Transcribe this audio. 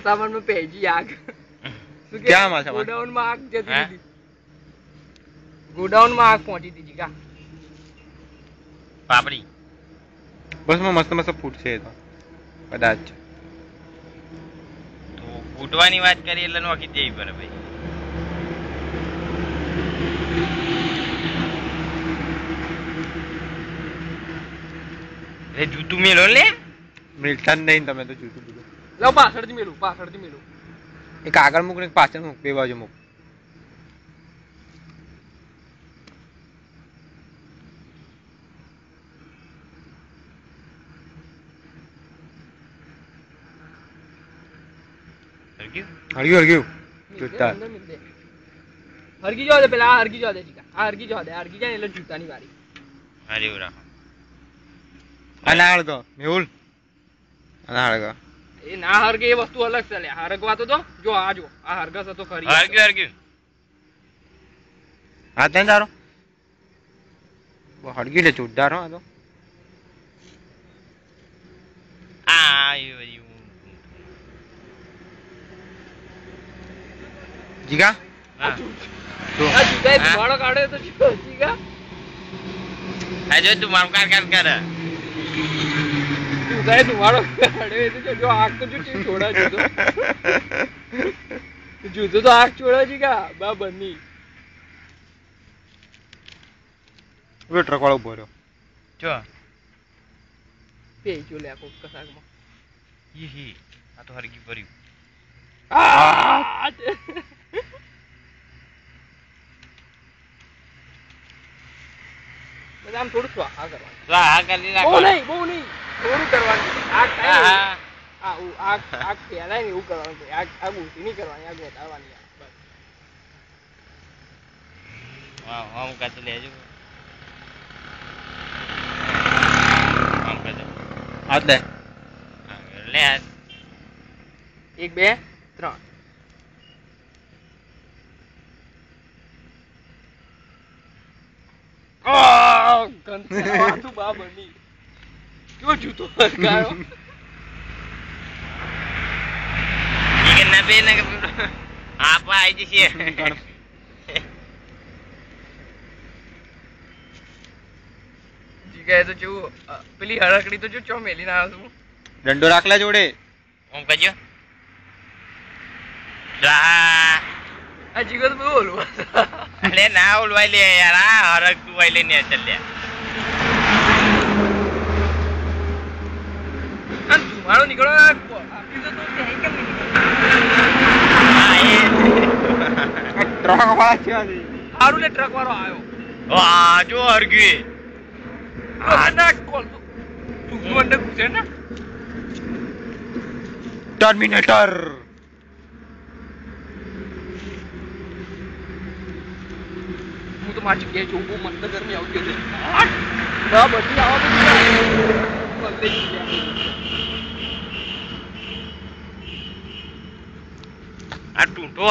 सामान में भेजी आग क्या माल सामान गोडाउन में आग जती थी गोडाउन में आग पहुंची थी जी का पापड़ी बस में मस्त मस्त ફૂટશે તો કદાચ તો ફૂટવાની વાત કરી એટલે નોખી દેવી પડે ભાઈ એ જૂતું મેલો લે મિલતા જ નહીં તમે તો જૂતું બધું લો પાછળથી મેલું એક આગળ મૂક ને એક પાછળ મૂક બે બાજુ મૂક હરગ્યું જૂતા હરગી જવા દે પેલા આ હરગી જવા દે જીકા આ હરગી જવા દે હરગી જાય એટલે જૂતાની વારી અરે એવું રાખો આના હળગો મેહુલ આના હળગો એ ના હરગે એ વસ્તુ અલગ છે લે હરગવા તો જો આ જો આ હરગસ તો ખરી હરગ્યું હા ત્યાં તારો હળગી લે જોરદાર હો આ તો આ જીગા હા તો આ જૂતા ધુમાડો કાઢે તો જીકા આ જો તું મારું કાર કરે જૂતા ધુમાડો કાઢે તો જો આગ તો જો છોડા જૂતો તો આગ છોડા જીકા બા બની હવે ટ્રક વાળો ઉભો રહ્યો જો પે જો લે કોક કસાકમાં ઈ આ તો હરગી ભર્યું આમ થોડું સ્વાહા કરવાનું સ્વાહા કરી રાખો બહુ નહીં થોડું કરવાનું આગ થાય આગ ફેલાય ને એવું કરવાનું આગ ઊંચી નહીં કરવાની આગ વધારવાની બસ આમ કાચ લેજો આમ કાચ હાથ લે લે 1 2 3 ગંધ બા બની કેવો જૂતો હરગાયો ઈ ના બે ના આપા આઈ જશે જીગા તો જો પેલી હરકડી તો જો ચો મેલી ના આવ્યો છું દંડો રાખલા જોડે ઓમ કજો રા આ જીગો તો બોલ અરે ના ઓલવાઈ લે યાર આ હરક તું વાઈ લે ને ચાલ લે આ ધુમાડો નીકળો આપી તો ક્યાંય કેમ હા એ ટ્રક વાળા છે હારું લે ટ્રક વાળો આવ્યો વાહ જો હરગી આ ના કોલ તું અંદર ઘુસે ને ટર્મિનેટર હું તો મારી જગ્યાએ જોઉં બહુ મસ્ત ગરમી આવતી હતી બા બધી આવવા આ ટૂંટો